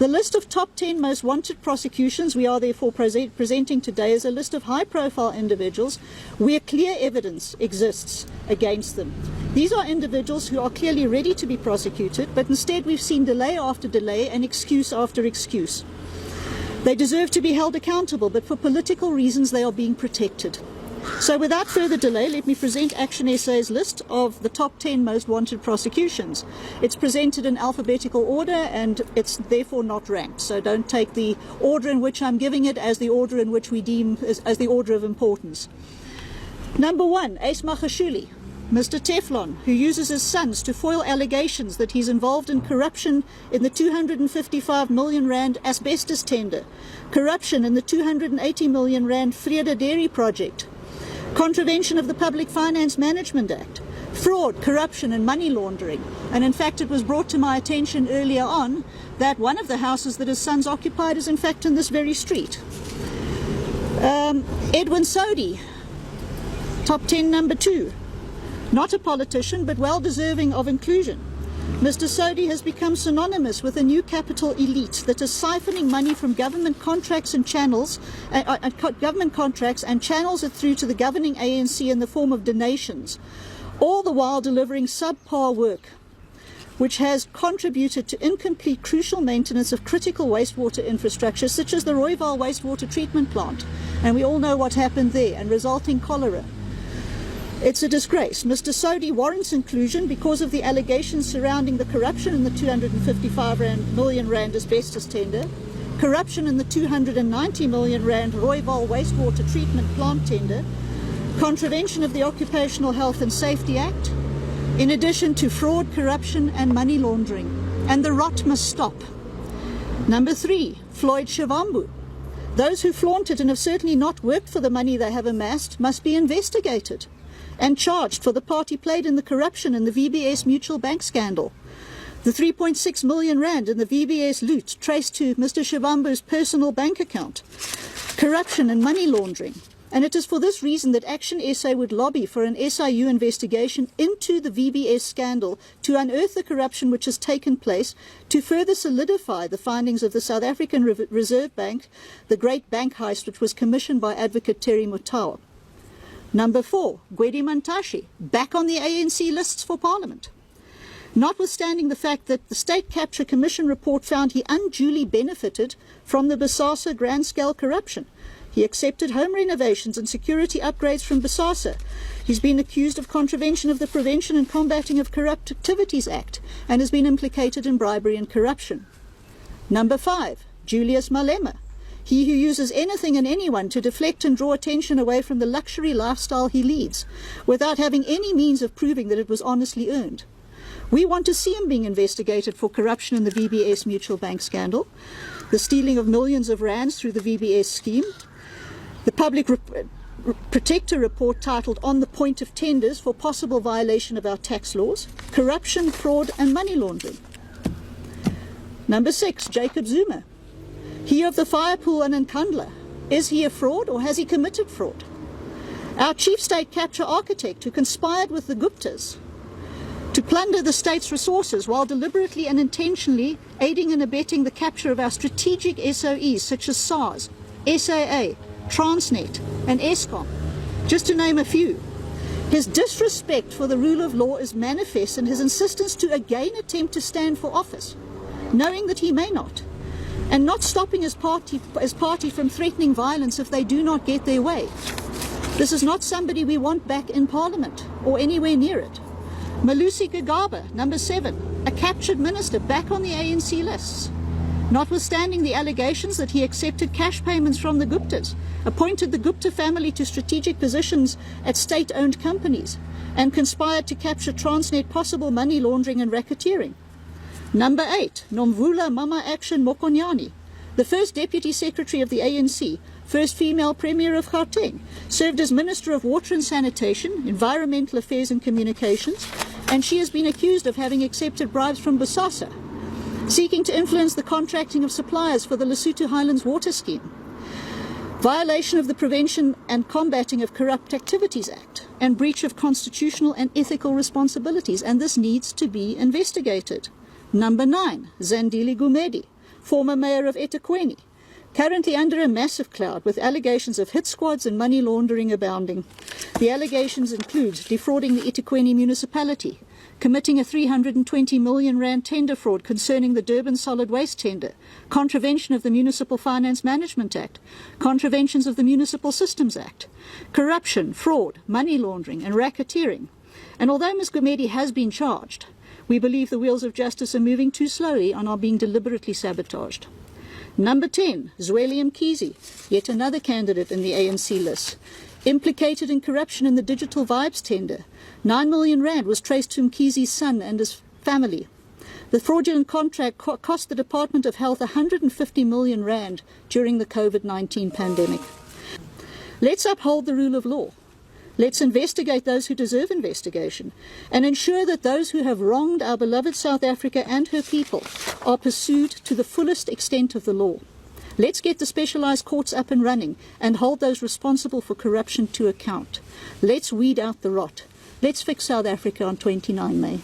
The list of top 10 most wanted prosecutions we are therefore presenting today is a list of high-profile individuals where clear evidence exists against them. These are individuals who are clearly ready to be prosecuted, but instead we've seen delay after delay and excuse after excuse. They deserve to be held accountable, but for political reasons they are being protected. So without further delay, let me present Action SA's list of the top 10 most wanted prosecutions. It's presented in alphabetical order and it's therefore not ranked. So don't take the order in which I'm giving it as the order in which we deem as the order of importance. Number 1, Ace Magashule, Mr. Teflon, who uses his sons to foil allegations that he's involved in corruption in the 255 million rand asbestos tender, corruption in the 280 million rand Vrede Dairy project, contravention of the Public Finance Management Act, fraud, corruption and money laundering. And in fact, it was brought to my attention earlier on that one of the houses that his sons occupied is in fact in this very street. Edwin Sodi, top 10 number 2. Not a politician, but well deserving of inclusion. Mr. Sodi has become synonymous with a new capital elite that is siphoning money from government contracts and channels and channels it through to the governing ANC in the form of donations, all the while delivering subpar work, which has contributed to incomplete crucial maintenance of critical wastewater infrastructure such as the Rooiwal wastewater treatment plant. And we all know what happened there, and resulting cholera. It's a disgrace. Mr. Sodi warrants inclusion because of the allegations surrounding the corruption in the 255 million rand asbestos tender, corruption in the 290 million rand Rooiwal wastewater treatment plant tender, contravention of the Occupational Health and Safety Act, in addition to fraud, corruption and money laundering. And the rot must stop. Number 3, Floyd Shivambu. Those who flaunt it and have certainly not worked for the money they have amassed must be investigated and charged for the part he played in the corruption in the VBS Mutual Bank scandal. The 3.6 million rand in the VBS loot traced to Mr. Shivambu's personal bank account. Corruption and money laundering. And it is for this reason that Action SA would lobby for an SIU investigation into the VBS scandal to unearth the corruption which has taken place, to further solidify the findings of the South African Reserve Bank, the great bank heist which was commissioned by Advocate Terry Mutawa. Number 4, Gwedi Mantashe, back on the ANC lists for Parliament. Notwithstanding the fact that the State Capture Commission report found he unduly benefited from the Bosasa grand-scale corruption. He accepted home renovations and security upgrades from Bosasa. He's been accused of contravention of the Prevention and Combating of Corrupt Activities Act and has been implicated in bribery and corruption. Number 5, Julius Malema. He who uses anything and anyone to deflect and draw attention away from the luxury lifestyle he leads, without having any means of proving that it was honestly earned. We want to see him being investigated for corruption in the VBS Mutual Bank scandal, the stealing of millions of rands through the VBS scheme, the Public Protector report titled On the Point of Tenders for possible violation of our tax laws, corruption, fraud and money laundering. Number 6, Jacob Zuma. He of the fire pool and Nkandla. Is he a fraud or has he committed fraud? Our chief state capture architect who conspired with the Guptas to plunder the state's resources while deliberately and intentionally aiding and abetting the capture of our strategic SOEs such as SARS, SAA, Transnet and Eskom, just to name a few. His disrespect for the rule of law is manifest in his insistence to again attempt to stand for office, knowing that he may not, and not stopping his party from threatening violence if they do not get their way. This is not somebody we want back in Parliament or anywhere near it. Malusi Gigaba, number 7, a captured minister back on the ANC lists. Notwithstanding the allegations that he accepted cash payments from the Guptas, appointed the Gupta family to strategic positions at state-owned companies, and conspired to capture Transnet possible money laundering and racketeering. Number 8, Nomvula Mama Action Mokonyane, the first Deputy Secretary of the ANC, first female Premier of Gauteng, served as Minister of Water and Sanitation, Environmental Affairs and Communications, and she has been accused of having accepted bribes from Bosasa, seeking to influence the contracting of suppliers for the Lesotho Highlands Water Scheme, violation of the Prevention and Combating of Corrupt Activities Act, and breach of constitutional and ethical responsibilities, and this needs to be investigated. Number 9, Zandile Gumede, former mayor of eThekwini, currently under a massive cloud with allegations of hit squads and money laundering abounding. The allegations include defrauding the eThekwini municipality, committing a 320 million rand tender fraud concerning the Durban solid waste tender, contravention of the Municipal Finance Management Act, contraventions of the Municipal Systems Act, corruption, fraud, money laundering and racketeering. And although Ms. Gumede has been charged, we believe the wheels of justice are moving too slowly and are being deliberately sabotaged. Number 10, Zweli Mkhize, yet another candidate in the ANC list. Implicated in corruption in the Digital Vibes tender. 9 million rand was traced to Mkhize's son and his family. The fraudulent contract cost the Department of Health 150 million rand during the COVID-19 pandemic. Let's uphold the rule of law. Let's investigate those who deserve investigation and ensure that those who have wronged our beloved South Africa and her people are pursued to the fullest extent of the law. Let's get the specialised courts up and running and hold those responsible for corruption to account. Let's weed out the rot. Let's fix South Africa on 29 May.